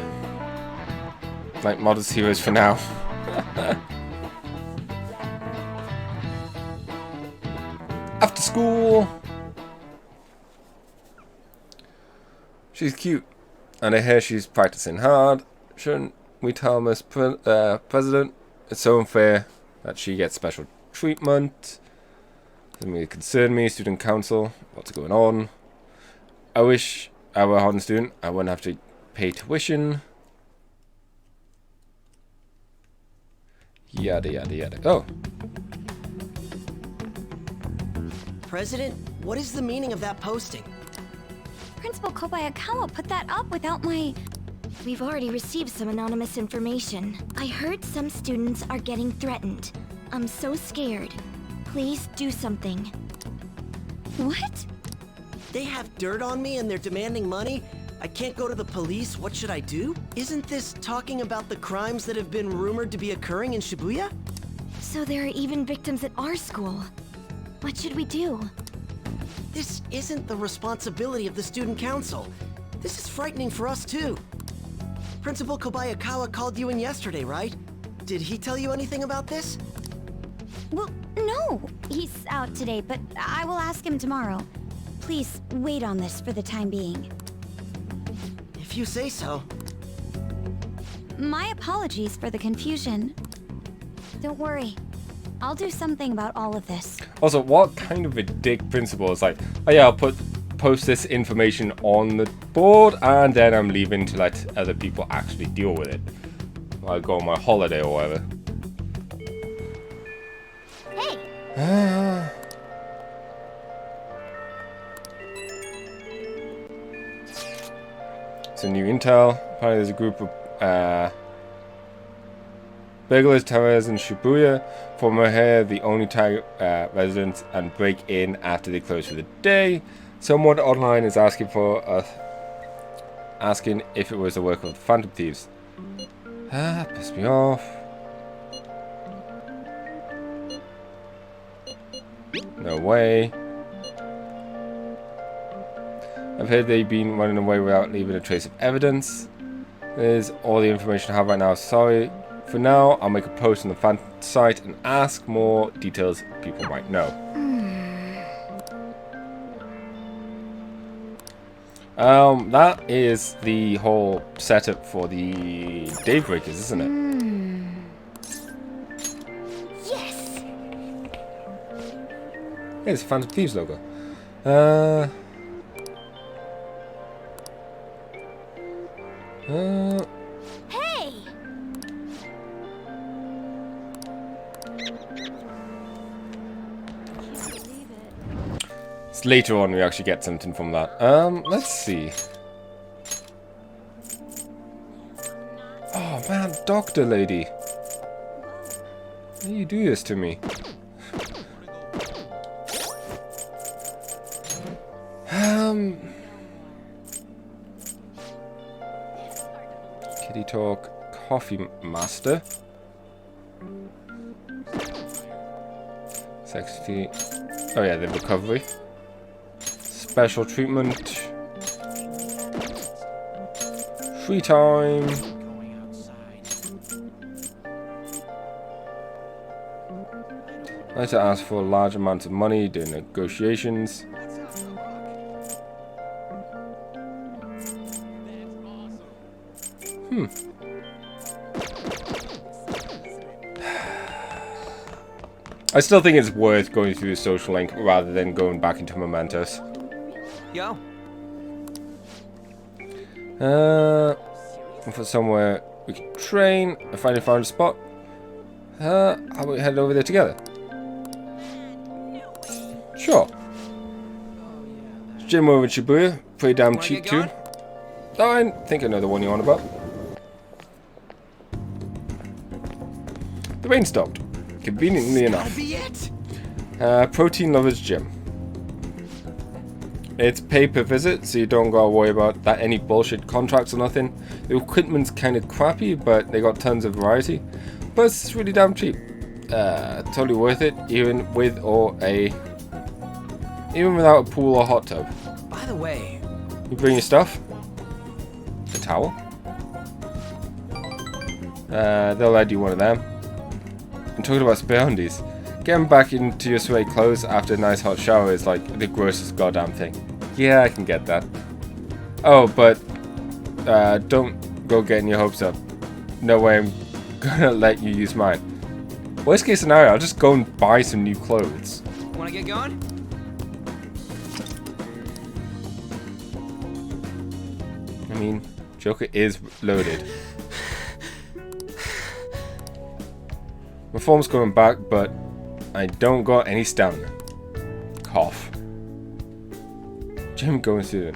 A: Like modest heroes for now. After school. She's cute, and I hear she's practicing hard. Shouldn't we tell Miss President? It's so unfair that she gets special treatment. Doesn't really concern me. Student council, what's going on? I wish I were a Harden student. I wouldn't have to pay tuition. Yada yada yada. Oh.
K: President, what is the meaning of that posting?
L: Principal Kobayakawa put that up without my...
C: We've already received some anonymous information. I heard some students are getting threatened. I'm so scared. Please do something.
L: What?
K: They have dirt on me and they're demanding money? I can't go to the police, what should I do? Isn't this talking about the crimes that have been rumored to be occurring in Shibuya?
C: So there are even victims at our school. What should we do?
K: This isn't the responsibility of the student council. This is frightening for us too. Principal Kobayakawa called you in yesterday, right? Did he tell you anything about this?
L: Well, no. He's out today, but I will ask him tomorrow. Please wait on this for the time being.
K: If you say so.
L: My apologies for the confusion. Don't worry. I'll do something about all of this.
A: Also, what kind of a dick principal is like, oh yeah, I'll post this information on the board and then I'm leaving to let other people actually deal with it. I'll go on my holiday or whatever.
C: Hey!
A: It's a new intel. Apparently there's a group of burglars, terrorists in Shibuya. Former here, the only target residents, and break in after they close for the day. Someone online is asking if it was the work of the Phantom Thieves. Pissed me off. No way. I've heard they've been running away without leaving a trace of evidence. There's all the information I have right now. Sorry. For now, I'll make a post on the fan site and ask more details people might know. That is the whole setup for the Daybreakers, isn't it?
C: Yes!
A: Yeah, it's a Phantom Thieves logo.
C: Hey!
A: It's later on we actually get something from that. Let's see. Oh man, doctor lady. Why do you do this to me? Talk Coffee Master. Sexy. Oh yeah, the recovery. Special treatment. Free time. I like to ask for large amounts of money during negotiations. I still think it's worth going through the social link rather than going back into Mementos.
F: Yo.
A: For somewhere we can train. I finally found a spot. How about we head over there together? Sure. Gym over in Shibuya. Pretty damn cheap too. Oh, I think I know the one you're on about. The rain stopped. Conveniently enough. Protein Lovers Gym. It's pay per visit, so you don't gotta worry about that any bullshit contracts or nothing. The equipment's kinda crappy, but they got tons of variety. Plus, it's really damn cheap. Totally worth it, even without a pool or hot tub.
F: By the way,
A: you bring your stuff. A towel. They'll lend you one of them. And talking about spare undies, getting back into your sweaty clothes after a nice hot shower is like the grossest goddamn thing. Yeah, I can get that. Oh, but don't go getting your hopes up. No way I'm gonna let you use mine. Worst case scenario, I'll just go and buy some new clothes.
F: Wanna get going?
A: I mean, Joker is loaded. My form's coming back, but I don't got any stamina. Cough. Gym going soon.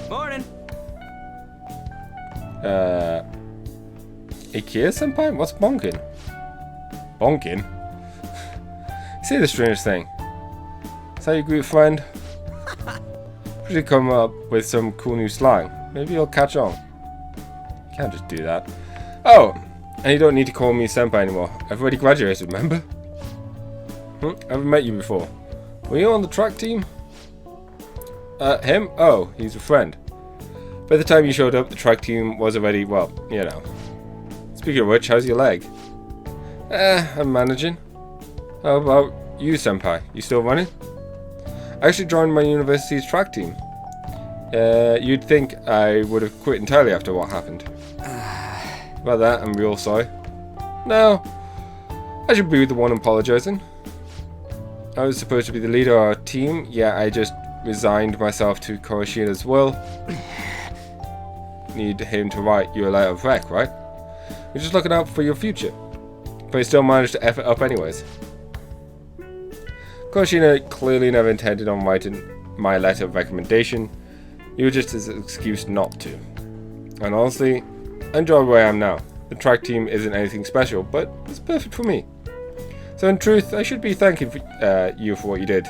F: Morning.
A: Ikea-senpai? What's bonking? Bonking? Say the strangest thing. Is that your group friend? Should come up with some cool new slang. Maybe you'll catch on. Can't just do that. Oh, and you don't need to call me senpai anymore. I've already graduated, remember? I haven't met you before. Were you on the track team? Him? Oh, he's a friend. By the time you showed up, the track team was already, well, you know. Speaking of which, how's your leg? I'm managing. How about you, senpai? You still running? I actually joined my university's track team. You'd think I would have quit entirely after what happened. About that, I'm real sorry. No, I should be the one apologizing. I was supposed to be the leader of our team, yet I just resigned myself to Kurashina's will. Need him to write you a letter of rec, right? You're just looking out for your future. But you still managed to F it up anyways. Kurashina clearly never intended on writing my letter of recommendation. You were just his excuse not to. And honestly, I enjoy where I am now. The track team isn't anything special, but it's perfect for me. So in truth, I should be thanking you for what you did,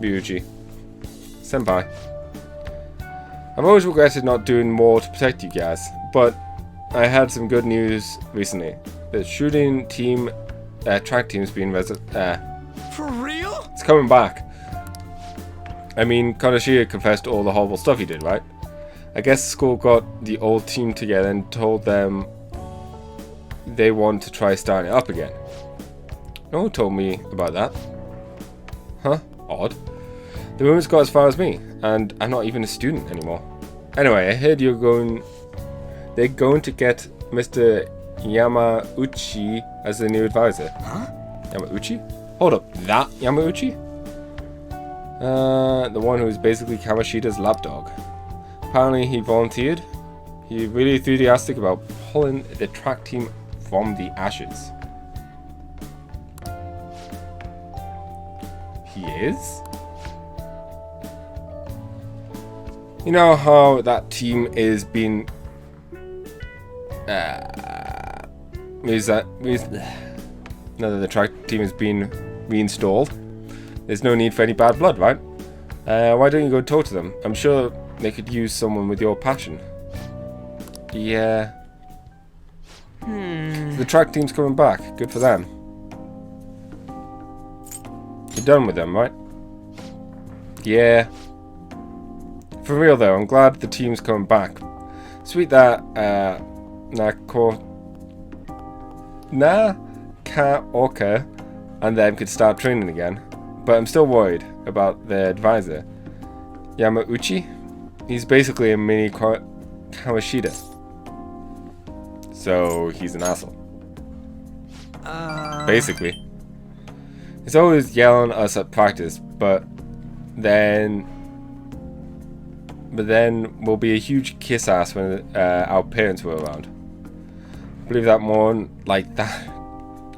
A: Ryuji. Senpai. I've always regretted not doing more to protect you guys, but I had some good news recently. The shooting team, track team's been
F: For real?
A: It's coming back. I mean, Kanashia confessed to all the horrible stuff he did, right? I guess the school got the old team together and told them they want to try starting it up again. No one told me about that. Huh? Odd. The rumors got as far as me, and I'm not even a student anymore. Anyway, I heard they're going to get Mr. Yamauchi as the new advisor.
F: Huh?
A: Yamauchi? Hold up, that Yamauchi? The one who is basically Kamoshida's lapdog. Apparently he volunteered. He's really enthusiastic about pulling the track team from the ashes. He is? You know how that team is being the track team is being reinstalled. There's no need for any bad blood, right? Why don't you go talk to them? I'm sure they could use someone with your passion. Yeah. So the track team's coming back. Good for them. You're done with them, right? Yeah. For real though, I'm glad the team's coming back. Sweet that Nakaoka and them could start training again. But I'm still worried about their advisor. Yamauchi? He's basically a mini Kawashida. So he's an asshole. Basically. He's always yelling at us at practice, but then we'll be a huge kiss ass when our parents were around. I believe that moron like that.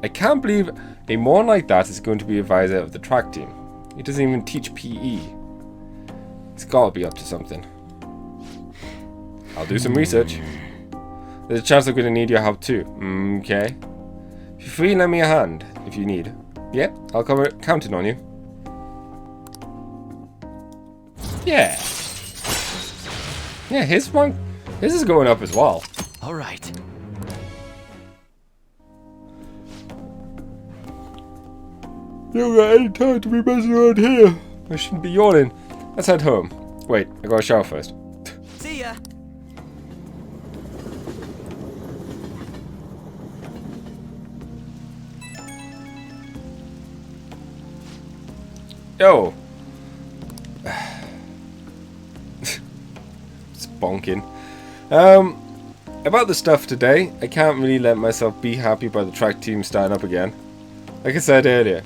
A: I can't believe a moron like that is going to be advisor of the track team. He doesn't even teach PE. He's gotta be up to something. I'll do some research. There's a chance I'm gonna need your help too. Okay. If you're free, lend me a hand if you need. Yeah, I'll cover it, counting on you. Yeah. Yeah, his is going up as well.
K: All right.
A: You don't got any time to be messing around here. I shouldn't be yawning. Let's head home. Wait, I gotta shower first.
F: See ya.
A: Yo. It's bonking. About the stuff today, I can't really let myself be happy about the track team starting up again. Like I said earlier,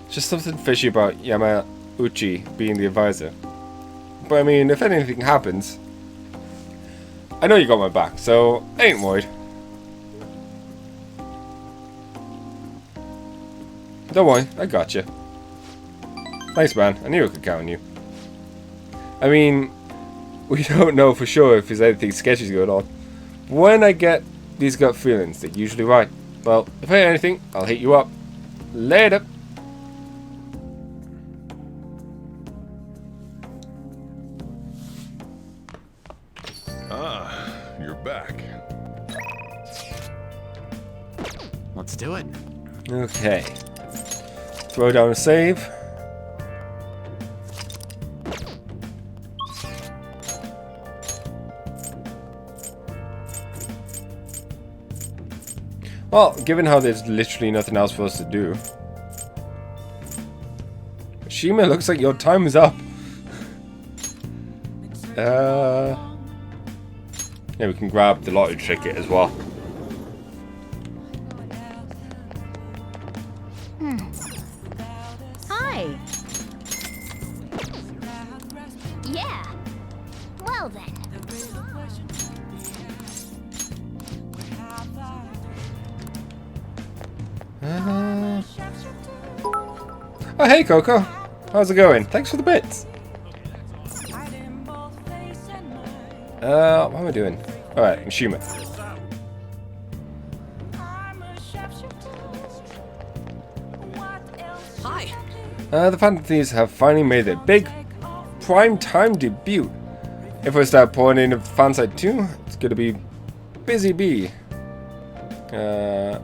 A: just something fishy about Yamauchi being the advisor. But I mean, if anything happens, I know you got my back, so I ain't worried. Don't worry, I got you. Thanks, man. I knew I could count on you. I mean, we don't know for sure if there's anything sketchy going on. But when I get these gut feelings, they're usually right. Well, if I hear anything, I'll hit you up. Later.
E: Ah, you're back.
K: Let's do it.
A: Okay. Throw down a save. Well, given how there's literally nothing else for us to do. Shima, looks like your time is up. Yeah, we can grab the lottery ticket as well.
C: Hi. Yeah. Well then.
A: Oh, hey, Coco. How's it going? Thanks for the bits. What am I doing? Alright, I'm Shima.
F: Hi.
A: The Phantom Thieves have finally made their big prime time debut. If I start pouring in a fan site too, it's gonna be busy bee. The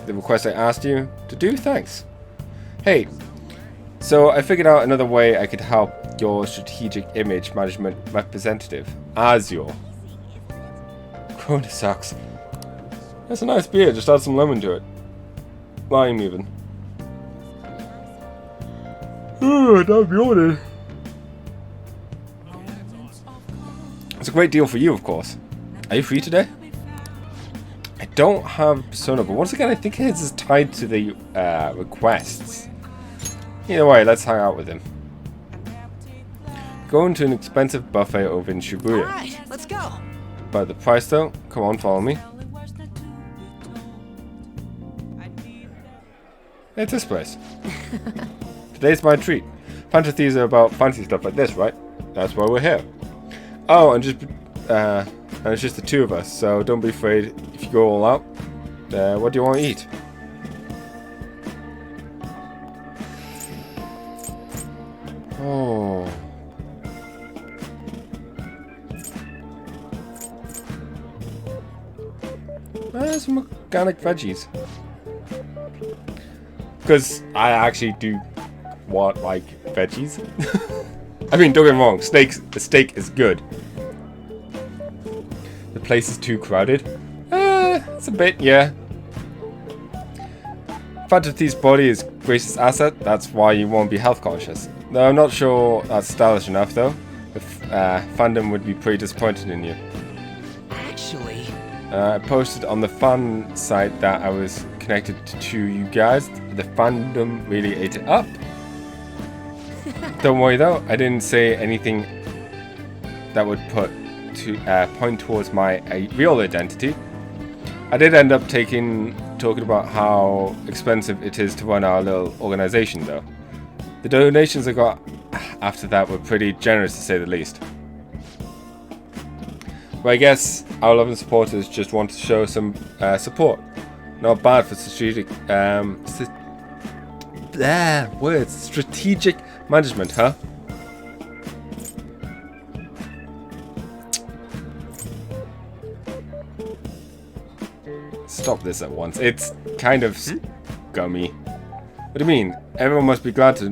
A: request I asked you to do, thanks. Hey, so I figured out another way I could help your strategic image management representative, Azure. Corona sucks. That's a nice beer, just add some lemon to it. Lime even. Oh, I'm yawning. It's a great deal for you, of course. Are you free today? I don't have Persona, but once again, I think his is tied to the requests. Either way, let's hang out with him. Going to an expensive buffet over in Shibuya.
F: Alright, let's go.
A: But the price though? Come on, follow me. It's this place. Today's my treat. Phantom Thieves are about fancy stuff like this, right? That's why we're here. Oh, and it's just the two of us, so don't be afraid if you go all out. What do you want to eat? Oh. some organic veggies. Because I actually do want, like, veggies. I mean, don't get me wrong, the steak is good. The place is too crowded. It's a bit, yeah. Phantom Thief's body is greatest asset, that's why you won't be health conscious. Though I'm not sure that's stylish enough, though. The fandom would be pretty disappointed in you.
F: Actually...
A: I posted on the fan site that I was connected to you guys. The fandom really ate it up. Don't worry though, I didn't say anything that would point towards my real identity. I did end up talking about how expensive it is to run our little organization though. The donations I got after that were pretty generous to say the least. But I guess our loving supporters just want to show some support. Not bad for strategic strategic management, huh? Stop this at once. It's kind of gummy. What do you mean? Everyone must be glad to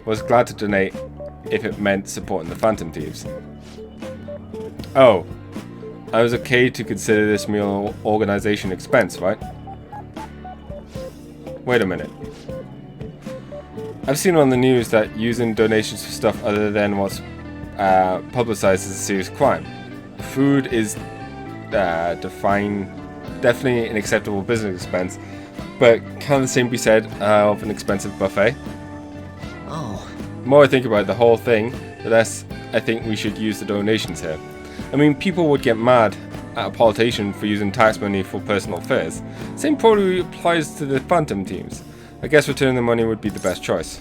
A: was glad to donate if it meant supporting the Phantom Thieves. Oh, I was okay to consider this meal organization expense, right? Wait a minute. I've seen on the news that using donations for stuff other than what's publicized as a serious crime. Food is definitely an acceptable business expense, but can the same be said of an expensive buffet?
J: Oh.
A: The more I think about the whole thing, the less I think we should use the donations here. I mean, people would get mad at a politician for using tax money for personal affairs. Same probably applies to the Phantom teams. I guess returning the money would be the best choice.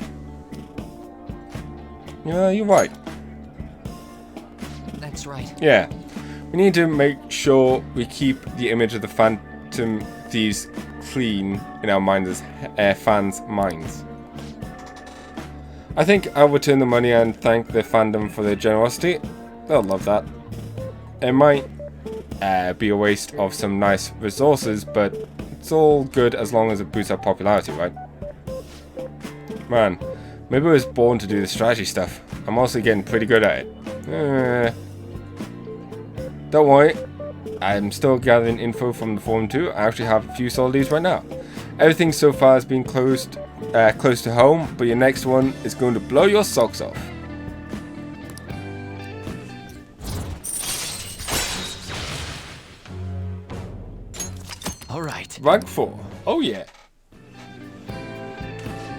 A: Yeah, you're right.
F: That's right.
A: Yeah. We need to make sure we keep the image of the Phantom Thieves clean in our minds as fans' minds. I think I'll return the money and thank the fandom for their generosity. They'll love that. It might be a waste of some nice resources, but it's all good as long as it boosts our popularity, right? Man, maybe I was born to do the strategy stuff. I'm also getting pretty good at it. Don't worry, I'm still gathering info from the forum too. I actually have a few solid leads right now. Everything so far has been close to home, but your next one is going to blow your socks off.
F: All right.
A: Rank 4. Oh yeah.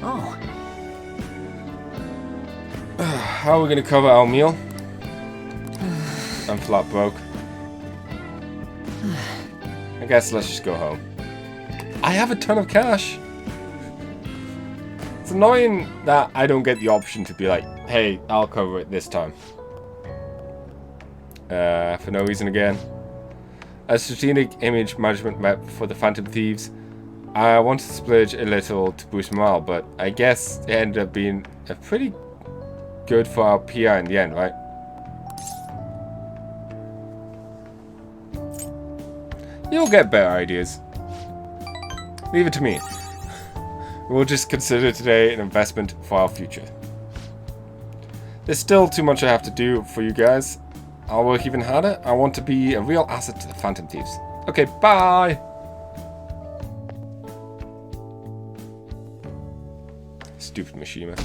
J: Oh.
A: How are we going to cover our meal? I'm flat broke. I guess let's just go home. I have a ton of cash. It's annoying that I don't get the option to be like, hey, I'll cover it this time. For no reason again. A strategic image management rep for the Phantom Thieves. I wanted to splurge a little to boost morale, but I guess it ended up being a pretty good for our PR in the end, right? You'll get better ideas. Leave it to me. We'll just consider today an investment for our future. There's still too much I have to do for you guys. I'll work even harder. I want to be a real asset to the Phantom Thieves. Okay, bye! Stupid Mishima.